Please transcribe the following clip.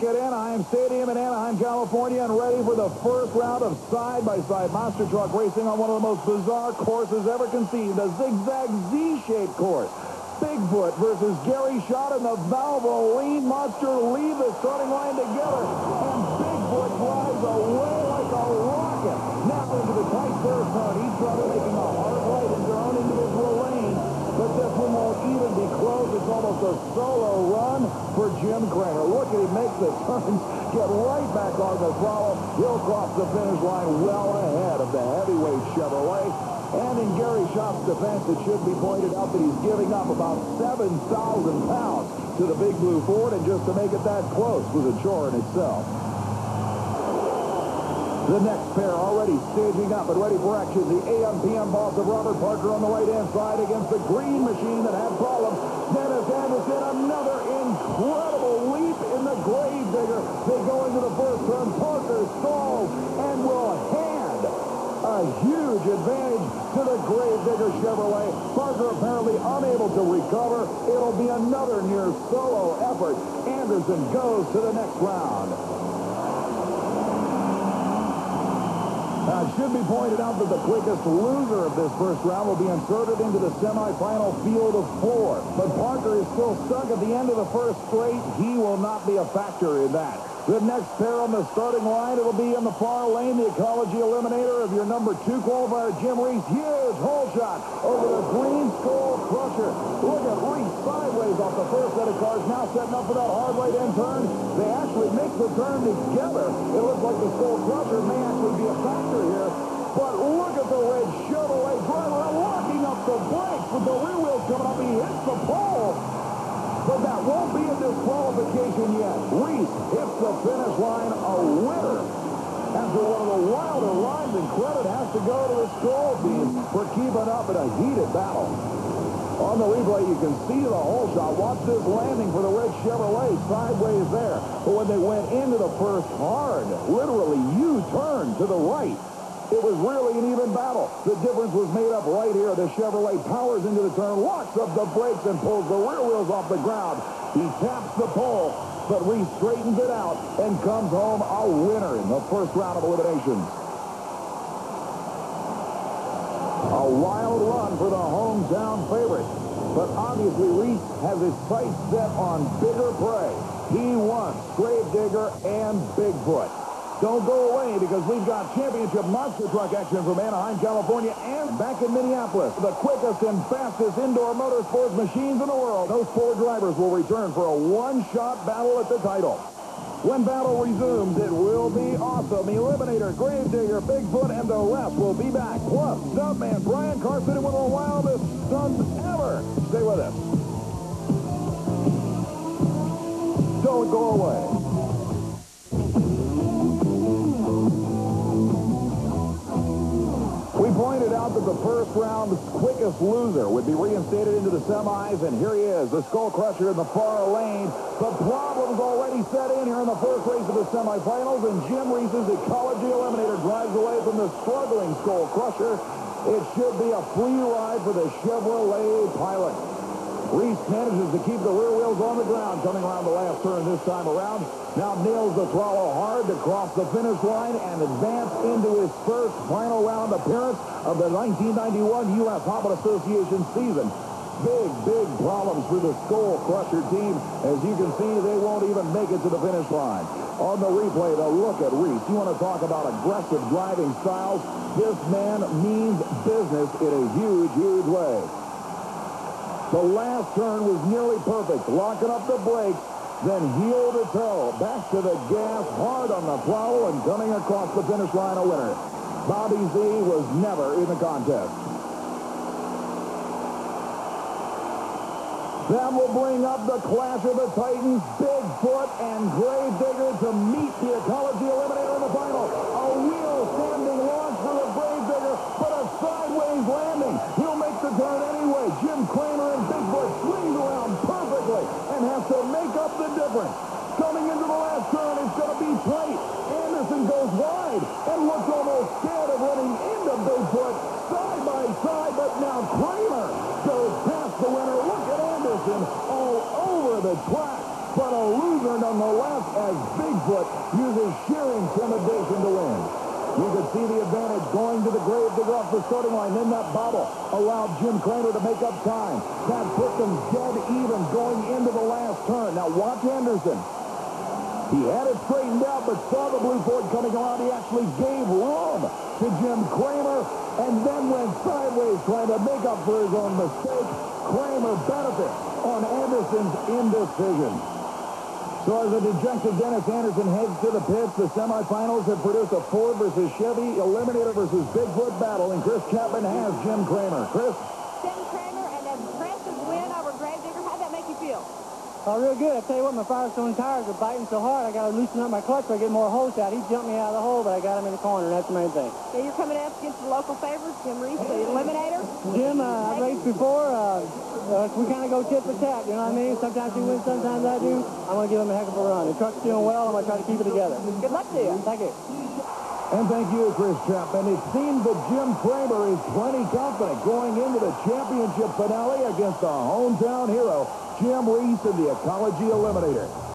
back at Anaheim Stadium in Anaheim, California, and ready for the first round of side-by-side monster truck racing on one of the most bizarre courses ever conceived, a zigzag Z-shaped course. Bigfoot versus Gary Schott and the Valvoline monster leave the starting line together, and Bigfoot flies away like a rocket. Now into the tight third turn, each driver making a hard right in their own individual lane, but this one won't even be close. It's almost a solo run for Jim KRAMER. Look at him make the turns, get right back on the throttle. He'll cross the finish line well ahead of the heavyweight Chevrolet. And in Gary Schott's defense, it should be pointed out that he's giving up about 7,000 pounds to the Big Blue Ford, and just to make it that close was a chore in itself. The next pair already staging up and ready for action. The AM/PM boss of Robert Parker on the right-hand side against the green machine that had problems. Dennis Anderson, another incredible leap in the Gravedigger. They go into the first turn. Parker stalls and will hand a huge advantage to the Gravedigger Chevrolet. Parker apparently unable to recover. It'll be another near solo effort. Anderson goes to the next round. Now, it should be pointed out that the quickest loser of this first round will be inserted into the semifinal field of 4. But Parker is still stuck at the end of the first straight. He will not be a factor in that. The next pair on the starting line, it'll be in the far lane, the Ecology Eliminator of your number 2 qualifier, Jim Reese. Huge hole shot over the green Skoal crusher. Look at Reese sideways off the first set of cars, now setting up for that hard right-hand turn. They actually make the turn together. It looks like the Skoal crusher may actually be a factor here. But look at the red Chevrolet driver locking up the brakes with the rear wheels coming up. He hits the pole. But that won't be a disqualification yet. Reese hits the finish line a winner. After one of the wilder lines, and credit has to go to the Skoal team for keeping up in a heated battle. On the replay, you can see the hole shot. Watch this landing for the red Chevrolet sideways there. But when they went into the first hard, literally U-turn to the right, it was really an even battle. The difference was made up right here. The Chevrolet powers into the turn, locks up the brakes, and pulls the rear wheels off the ground. He taps the pole, but Reese straightens it out and comes home a winner in the first round of eliminations. A wild run for the hometown favorite. But obviously, Reese has his sights set on bigger prey. He wants Gravedigger and Bigfoot. Don't go away, because we've got championship monster truck action from Anaheim, California, and back in Minneapolis. The quickest and fastest indoor motorsports machines in the world. Those 4 drivers will return for a one-shot battle at the title. When battle resumes, it will be awesome. Eliminator, Gravedigger, Bigfoot, and the rest will be back. Plus, stuntman Brian Carson in one of the wildest stunts ever. Stay with us. Don't go away. We pointed out that the first round's quickest loser would be reinstated into the semis, and here he is, the Skoal crusher in the far lane. The problems already set in here in the first race of the semifinals, and Jim Reese's Ecology Eliminator drives away from the struggling Skoal crusher. It should be a free ride for the Chevrolet pilot. Reese manages to keep the rear wheels on the ground coming around the last turn this time around. Now nails the throttle hard to cross the finish line and advance into his first final round appearance of the 1991 U.S. Hobbit Association season. Big problems for the Skoal crusher team. As you can see, they won't even make it to the finish line. On the replay, the look at Reese. You want to talk about aggressive driving styles? This man means business in a huge way. The last turn was nearly perfect, locking up the brakes, then heel to toe, back to the gas, hard on the throttle, and coming across the finish line a winner. Bobby Z was never in the contest. That will bring up the clash of the Titans, Bigfoot and Gravedigger, to meet the Ecology Eliminator in the final. A wheel standing launch for the Gravedigger, but a sideways landing. He'll make the turn anyway. Jim KRAMER and Bigfoot swings around perfectly and has to make up the difference. Coming into the last turn, it's going to be tight. Anderson goes wide and looks almost scared of running into Bigfoot side by side, but now KRAMER goes past the winner. Look at Anderson all over the track, but a loser no nonetheless, as Bigfoot uses sheer intimidation to win. You could see the advantage going to the grave digger off the starting line. Then that bobble allowed Jim KRAMER to make up time. That put them dead even going into the last turn. Now watch Anderson. He had it straightened out, but saw the blue Ford coming around. He actually gave room to Jim KRAMER and then went sideways trying to make up for his own mistake. KRAMER benefits on Anderson's indecision. So as a dejected Dennis Anderson heads to the pits, the semifinals have produced a Ford versus Chevy, Eliminator versus Bigfoot battle, and Chris Chapman has Jim KRAMER. Chris? Jim KRAMER, and an impressive win over Gravedigger. How'd that make you feel? Oh, real good. I tell you what, my Firestone tires are biting so hard, I got to loosen up my clutch so I get more hose out. He jumped me out of the hole, but I got him in the corner, and that's the main thing. Yeah, you're coming up against the local favorites, Jim Reese, the Eliminator. Jim, I've raced before. We kind of go tit for tat, you know what I mean? Sometimes he wins, sometimes I do. I'm going to give him a heck of a run. The truck's doing well. I'm going to try to keep it together. Good luck to you. Thank you. And thank you, Chris Chapman. It seems that Jim KRAMER is plenty confident going into the championship finale against the hometown hero, Jim Reese in the Ecology Eliminator.